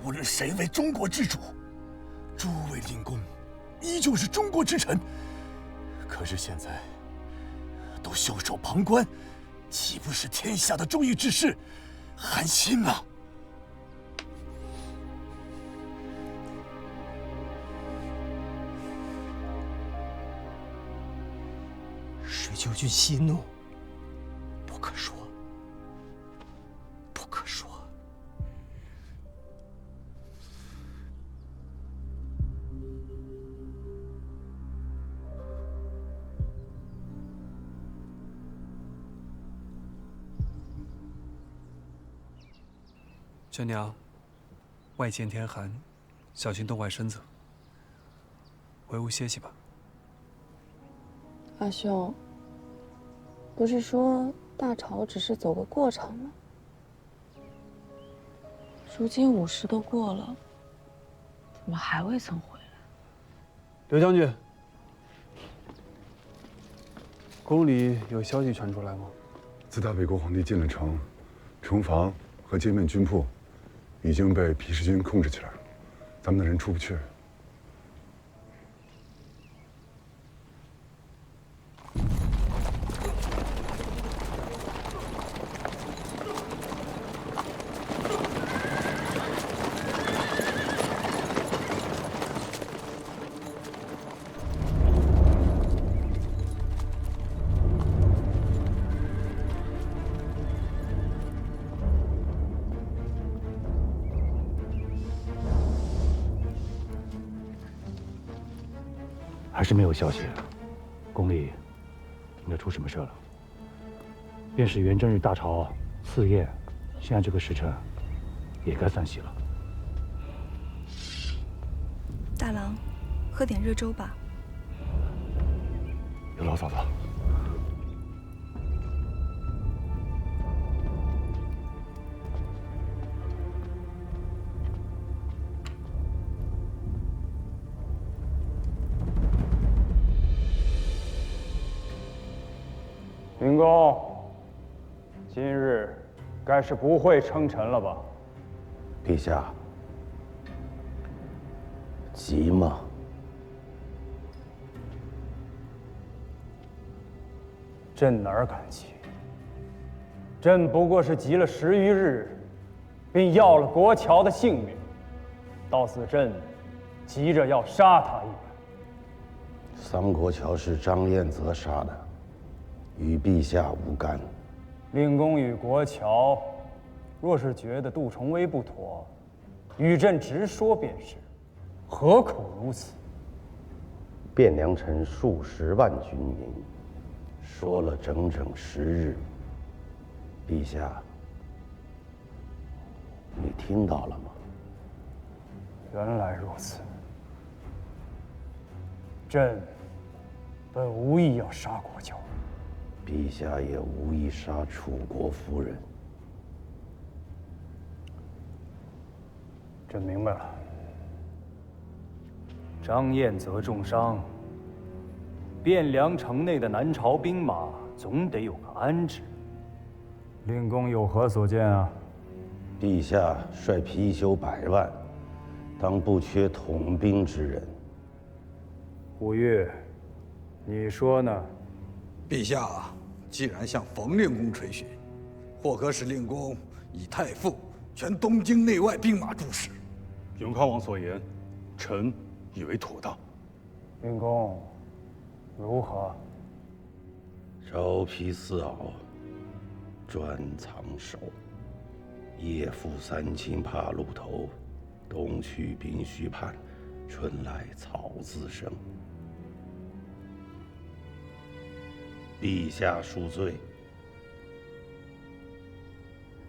[SPEAKER 16] 无论谁为中国之主，诸位灵公依旧是中国之臣。可是现在都袖手旁观，岂不是天下的忠义之士寒心啊？
[SPEAKER 18] 水舅君息怒，不可说，不可说。
[SPEAKER 23] 娟娘，外见天寒，小心冻坏身子。回屋歇息吧。
[SPEAKER 14] 阿兄，不是说大朝只是走个过场吗？如今午时都过了，怎么还未曾回来？
[SPEAKER 23] 刘将軍，宫裡有消息傳出來嗎？
[SPEAKER 3] 自大魏國皇帝進了城，城防和街面軍鋪已經被皮氏軍控制起來了，咱們的人出不去。
[SPEAKER 24] 还是没有消息，宫里应该出什么事了。便是元正日大朝赐宴，现在这个时辰也该散席了。
[SPEAKER 25] 大郎，喝点热粥吧。
[SPEAKER 24] 有劳嫂子。
[SPEAKER 6] 灵公，今日该是不会称臣了吧？
[SPEAKER 5] 陛下，急吗？
[SPEAKER 6] 朕哪儿敢急？朕不过是急了10余日，并要了国乔的性命，倒似朕急着要杀他一般。
[SPEAKER 5] 桑国乔是张彦泽杀的，与陛下无干。
[SPEAKER 6] 令公与国乔，若是觉得杜重威不妥，与朕直说便是，何苦如此？
[SPEAKER 5] 汴梁城数10万军民，说了整整10日。陛下，你听到了吗？
[SPEAKER 6] 原来如此。朕本无意要杀国乔，
[SPEAKER 5] 陛下也无意杀楚国夫人。
[SPEAKER 6] 朕明白了。张彦泽重伤，汴梁城内的南朝兵馬总得有个安置。令公有何所见啊？
[SPEAKER 5] 陛下率貔貅100万，当不缺统兵之人。
[SPEAKER 6] 吴越，你说呢？
[SPEAKER 15] 陛下既然向冯令公垂询，或可使令公以太傅全东京内外兵馬助使。
[SPEAKER 24] 永康王所言，臣以为妥当。
[SPEAKER 6] 令公，如何？
[SPEAKER 5] 朝披4袄，专藏首；夜赴3顷帕路头，冬去冰须畔，春来草自生。陛下恕罪，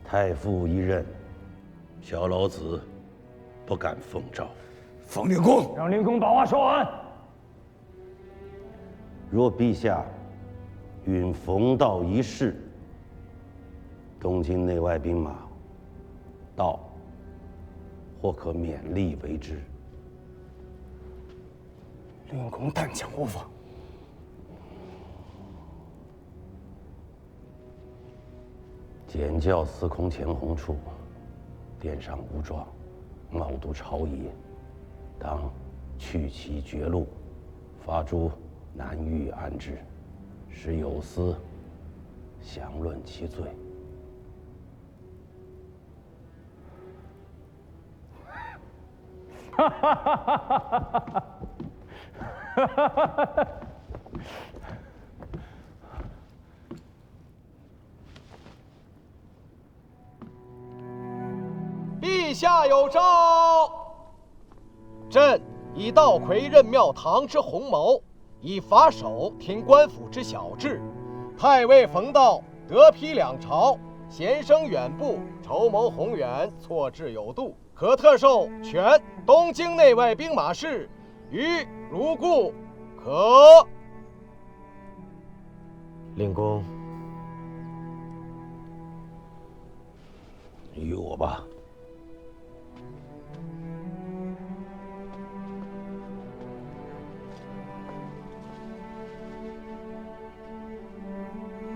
[SPEAKER 5] 太傅一任，小老子不敢奉诏。
[SPEAKER 15] 冯令公，
[SPEAKER 6] 让令公把话说完。
[SPEAKER 5] 若陛下允冯道一事，东京内外兵馬，道或可勉力为之。
[SPEAKER 6] 令公但讲无妨。
[SPEAKER 5] 检校司空钱弘处，殿上无状，冒读朝野，当去其绝路，发诸南狱安置，使有司详论其罪。
[SPEAKER 6] 哈哈哈哈哈哈！
[SPEAKER 18] 陛下有诏，朕以道魁任庙堂之鸿谋，以法手听官府之小治，太尉冯道得披2朝，贤生远步，筹谋宏遠，措置有度，可特授全東京內外兵馬事，於如故，可。
[SPEAKER 5] 令公，与我吧。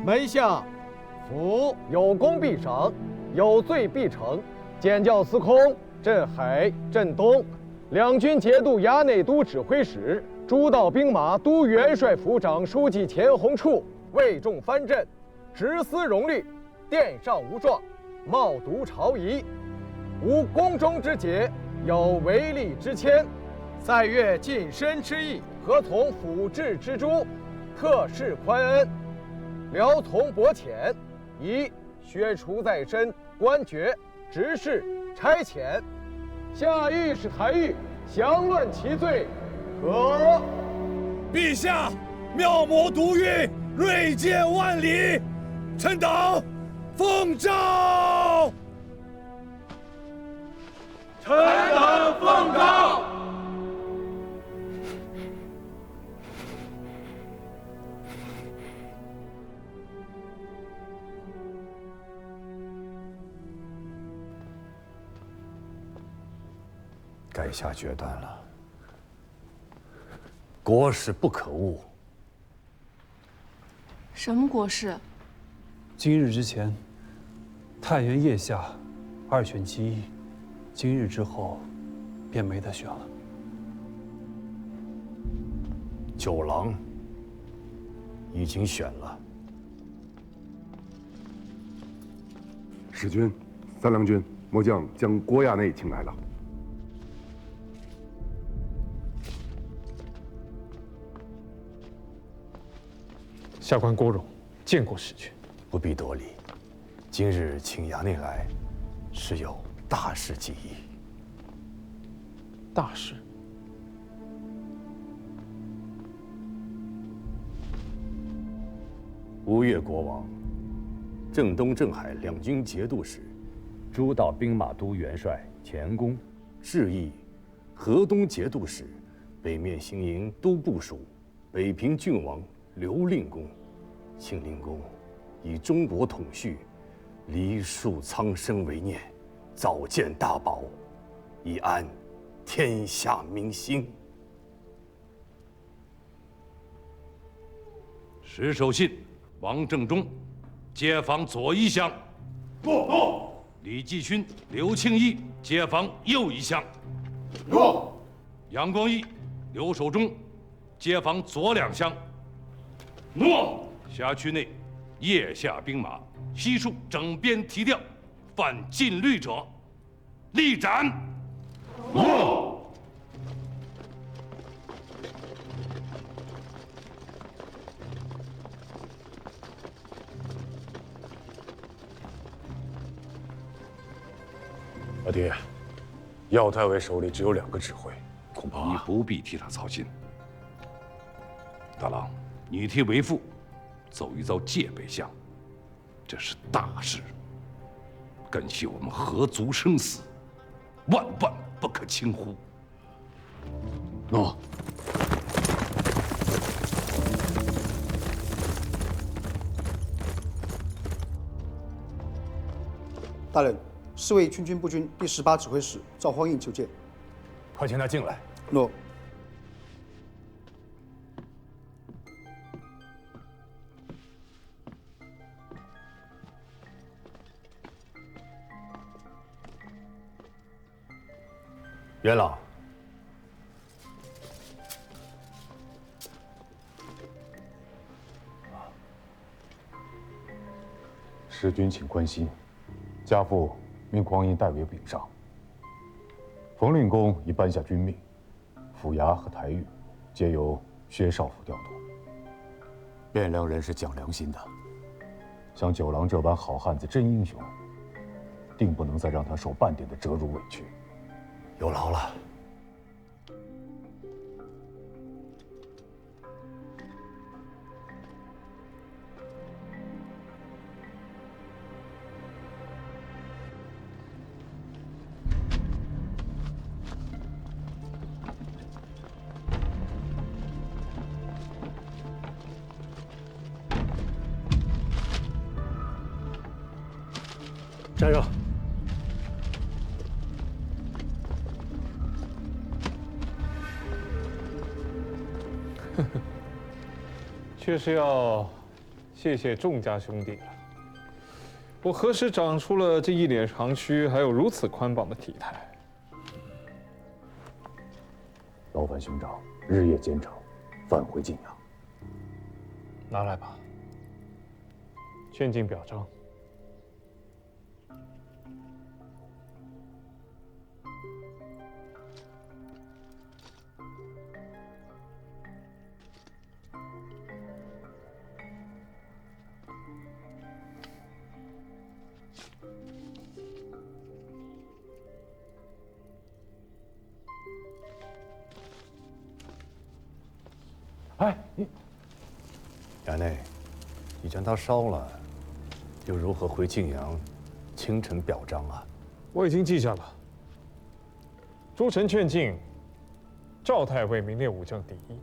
[SPEAKER 18] 门下，府有功必赏，有罪必惩。检校司空镇海、镇东2軍节度衙內都指揮使，諸道兵馬都元帥府長書記錢弘處為眾藩鎮，執司榮律，殿上無狀，冒讀朝儀，無宮中之節，有違例之愆，賽月近身之意，何從府治之誅，特事寬恩。僚從薄淺，以削除在身官爵、職事、差遣。下御史台獄詳論其罪，可。
[SPEAKER 16] 陛下，妙魔獨運，銳劍萬里，臣等奉詔。
[SPEAKER 17] 臣等奉詔。
[SPEAKER 3] 该下决断了，国事不可误。
[SPEAKER 14] 什麼國事？
[SPEAKER 23] 今日之前，太原腋下2選其一，今日之後，便沒得選了。
[SPEAKER 3] 九郎已經選了，使君、三郎君，末将将郭亚内请来了。
[SPEAKER 23] 下官郭荣见过使君。
[SPEAKER 3] 不必多礼。今日请衙内来，是有大事急议。
[SPEAKER 23] 大事？
[SPEAKER 3] 吴越国王、镇东、镇海两军节度使、诸道兵馬都元帅钱公致意，河東节度使、北面行营都部署、北平郡王刘令公，庆令公以中国统绪，梨树蒼生为念，早建大宝，以安天下民心。
[SPEAKER 10] 石守信、王正中接防左一乡。
[SPEAKER 20] 诺。
[SPEAKER 10] 李继勋、刘庆义接防右一乡。
[SPEAKER 20] 诺。
[SPEAKER 10] 杨光义、刘守忠接防左两乡。
[SPEAKER 20] 诺。
[SPEAKER 10] 辖区内腋下兵马悉数整编提调，犯禁律者立斩。
[SPEAKER 20] 诺。
[SPEAKER 3] 老爹，耀太尉手里只有2个指挥，恐怕
[SPEAKER 10] 你不必替他操心。大郎，你替为父走一遭界北巷，这是大事，根系我们何族生死，万万不可轻忽。
[SPEAKER 3] 诺。
[SPEAKER 1] 大人，侍卫军部军第18指挥使赵匡胤求见。
[SPEAKER 3] 快请他进来。
[SPEAKER 1] 诺。
[SPEAKER 3] 元老，
[SPEAKER 7] 使君请宽心，家父命匡胤代为禀上。冯令公已颁下军命，府衙和台狱皆由薛少府调度。
[SPEAKER 3] 汴梁人是讲良心的，
[SPEAKER 7] 像九郎这般好汉子、真英雄，定不能再让他受半点的折辱委屈。
[SPEAKER 3] 有劳了。
[SPEAKER 23] 站上。确实要谢谢众家兄弟了。我何时长出了这一脸长须，还有如此宽膀的体态？
[SPEAKER 7] 劳烦兄长日夜兼程，返回晋阳。
[SPEAKER 23] 拿来吧，劝进表彰。
[SPEAKER 3] 哎，衙内，你将他烧了，又如何回晋阳清晨表彰啊？
[SPEAKER 23] 我已经记下了。诸臣劝进，赵太尉名列武将第一，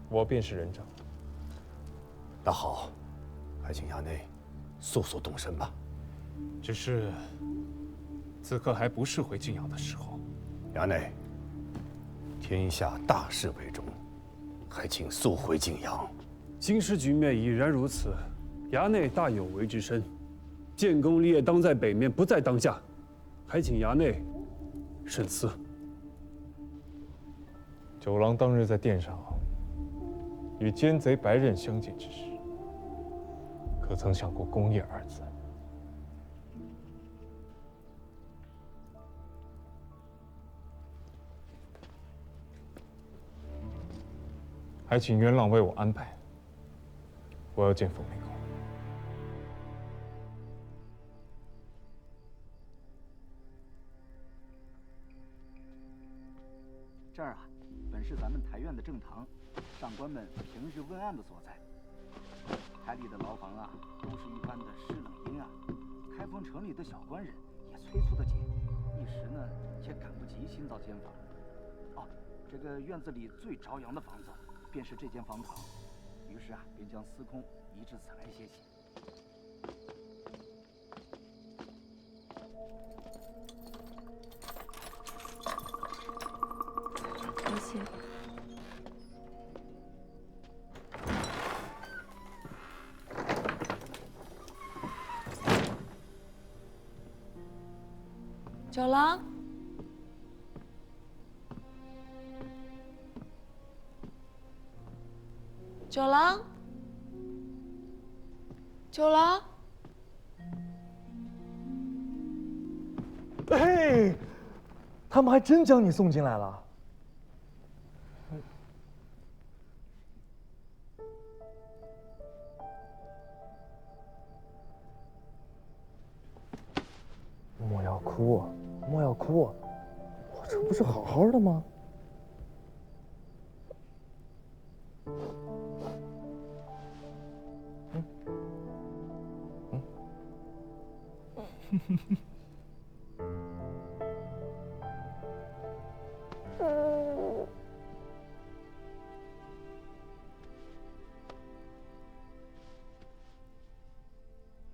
[SPEAKER 23] 我便是人长。
[SPEAKER 3] 那好，还请衙内速速动身吧。
[SPEAKER 23] 只是此刻还不是回晋阳的时候。
[SPEAKER 3] 衙内，天下大事为重。还请速回晋阳。
[SPEAKER 23] 今时局面已然如此，衙内大有为之身，建功立业当在北面，不在当下，还请衙内慎思。九郎当日在殿上与奸贼白刃相见之时，可曾想过功业二字？
[SPEAKER 4] 還請元朗為我安排。我要見馮令公。
[SPEAKER 8] 这儿啊，本是咱们台院的正堂，上官们平日问案的所在。台里的牢房啊，都是一般的湿冷阴暗。开封城里的小官人也催促得紧，一时呢却赶不及新造监房。哦，这个院子里最朝阳的房子，便是这间房堂。于是啊，便将司空移至此来歇息。
[SPEAKER 14] 多谢。九郎，九郎，九郎。
[SPEAKER 4] 哎，他们还真将你送进来了。莫要哭，莫要哭，我这不是好好的吗？